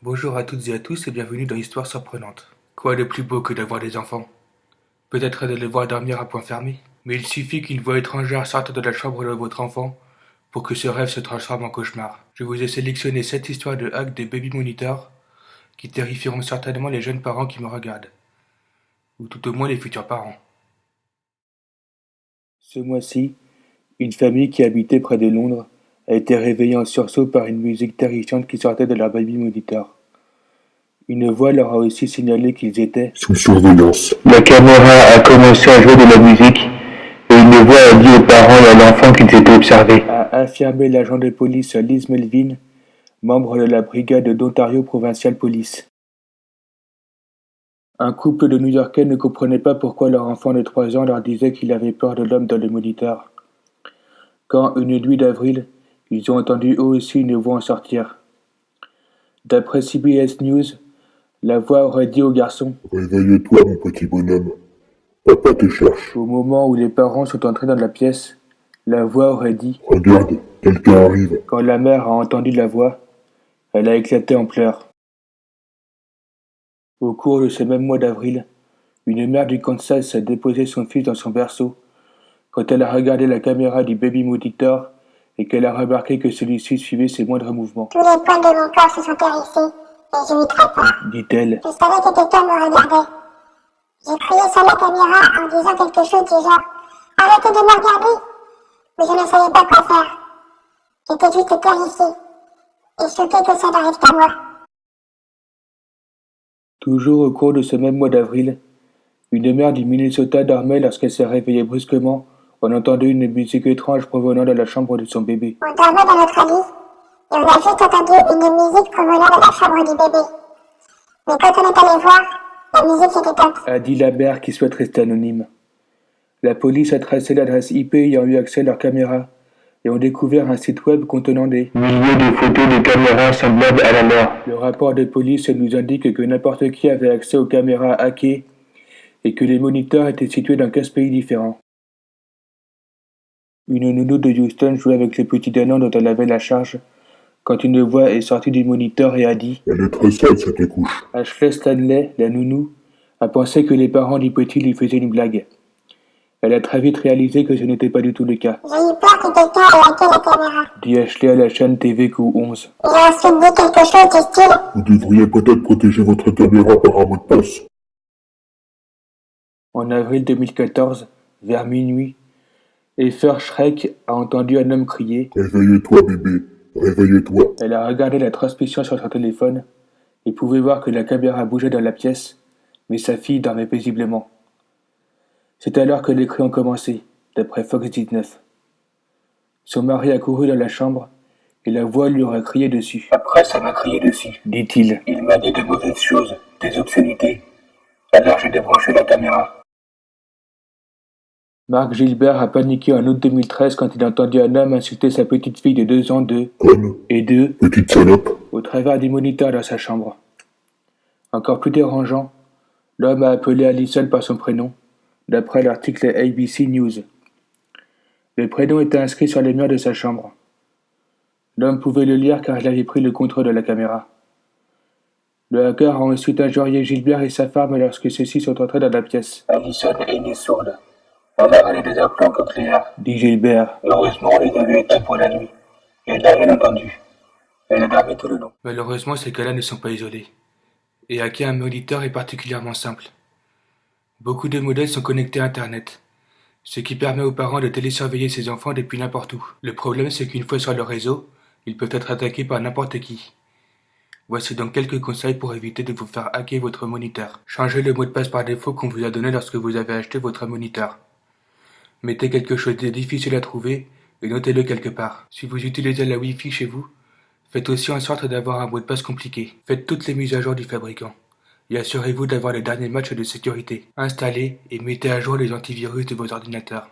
Bonjour à toutes et à tous et bienvenue dans Histoire surprenante. Quoi de plus beau que d'avoir des enfants? Peut-être de les voir dormir à point fermé, mais il suffit qu'une voix étrangère sorte de la chambre de votre enfant pour que ce rêve se transforme en cauchemar. Je vous ai sélectionné 7 histoires de hack des baby monitors qui terrifieront certainement les jeunes parents qui me regardent, ou tout au moins les futurs parents. Ce mois-ci, une famille qui habitait près de Londres a été réveillée en sursaut par une musique terrifiante qui sortait de leur baby monitor. Une voix leur a aussi signalé qu'ils étaient sous surveillance. La caméra a commencé à jouer de la musique et une voix a dit aux parents et à l'enfant qu'ils étaient observés, a affirmé l'agent de police Liz Melvin, membre de la brigade d'Ontario Provincial Police. Un couple de New-Yorkais ne comprenait pas pourquoi leur enfant de 3 ans leur disait qu'il avait peur de l'homme dans le moniteur. Quand, une nuit d'avril, ils ont entendu eux aussi une voix en sortir. D'après CBS News, la voix aurait dit au garçon « Réveille-toi, mon petit bonhomme. Papa te cherche. » Au moment où les parents sont entrés dans la pièce, la voix aurait dit « Regarde, quelqu'un arrive. » Quand la mère a entendu la voix, elle a éclaté en pleurs. Au cours de ce même mois d'avril, une mère du Kansas a déposé son fils dans son berceau quand elle a regardé la caméra du baby monitor et qu'elle a remarqué que celui-ci suivait ses moindres mouvements. Tous les poils de mon corps se sont hérissés et j'ai eu très peur. Dit-elle. Je savais que quelqu'un me regardait. J'ai crié sur la caméra en disant quelque chose du genre « Arrêtez de me regarder !» Mais je ne savais pas quoi faire. J'étais juste terrifiée et choquée que ça n'arrive qu'à moi. Toujours au cours de ce même mois d'avril, une mère du Minnesota dormait lorsqu'elle s'est réveillée brusquement en entendant une musique étrange provenant de la chambre de son bébé. On dormait dans notre lit et on a juste entendu une musique provenant de la chambre du bébé. Mais quand on est allé voir, la musique était éteinte. A dit la mère qui souhaite rester anonyme. La police a tracé l'adresse IP ayant eu accès à leurs caméras et ont découvert un site web contenant des milliers de photos de caméras semblables à la leur. Le rapport de police nous indique que n'importe qui avait accès aux caméras hackées et que les moniteurs étaient situés dans 15 pays différents. Une nounou de Houston jouait avec le petit d'un dont elle avait la charge quand une voix est sortie du moniteur et a dit « Elle est très sale, cette couche. » Ashley Stanley, la nounou, a pensé que les parents du petit lui faisaient une blague. Elle a très vite réalisé que ce n'était pas du tout le cas. J'ai eu peur que quelqu'un ait hacké la caméra. Dit Ashley à la chaîne TVQ11. Il a ensuite dit quelque chose du style Vous devriez peut-être protéger votre caméra par un mot de passe. En avril 2014, vers minuit, Heather Schreck a entendu un homme crier. « Réveille-toi, bébé. Réveille-toi. » Elle a regardé la transmission sur son téléphone et pouvait voir que la caméra bougeait dans la pièce, mais sa fille dormait paisiblement. C'est alors que les cris ont commencé, d'après Fox 19. Son mari a couru dans la chambre et la voix lui aurait crié dessus. « Après, ça m'a crié dessus, dit-il. Il m'a dit de mauvaises choses, des obscénités. Alors j'ai débranché la caméra. Mark Gilbert a paniqué en août 2013 quand il a entendu un homme insulter sa petite fille de 2 ans de Conne. et de Petite salope. au travers du moniteur dans sa chambre. Encore plus dérangeant, l'homme a appelé Allison par son prénom, d'après l'article ABC News. Le prénom était inscrit sur les murs de sa chambre. L'homme pouvait le lire car il avait pris le contrôle de la caméra. Le hacker a ensuite injurié Gilbert et sa femme lorsque ceux-ci sont entrés dans la pièce. Allison est née sourde. On a avalé des implants cochléaires. Dit Gilbert. Heureusement, on les avait éteints pour la nuit. Et elle n'a rien entendu. Elle a dormi tout le long. Malheureusement, ces cas-là ne sont pas isolés. Et hacker un moniteur est particulièrement simple. Beaucoup de modèles sont connectés à Internet, ce qui permet aux parents de télésurveiller ses enfants depuis n'importe où. Le problème, c'est qu'une fois sur le réseau, ils peuvent être attaqués par n'importe qui. Voici donc quelques conseils pour éviter de vous faire hacker votre moniteur. Changez le mot de passe par défaut qu'on vous a donné lorsque vous avez acheté votre moniteur. Mettez quelque chose de difficile à trouver et notez-le quelque part. Si vous utilisez la Wi-Fi chez vous, faites aussi en sorte d'avoir un mot de passe compliqué. Faites toutes les mises à jour du fabricant. Et assurez-vous d'avoir les derniers matchs de sécurité. Installez et mettez à jour les antivirus de vos ordinateurs.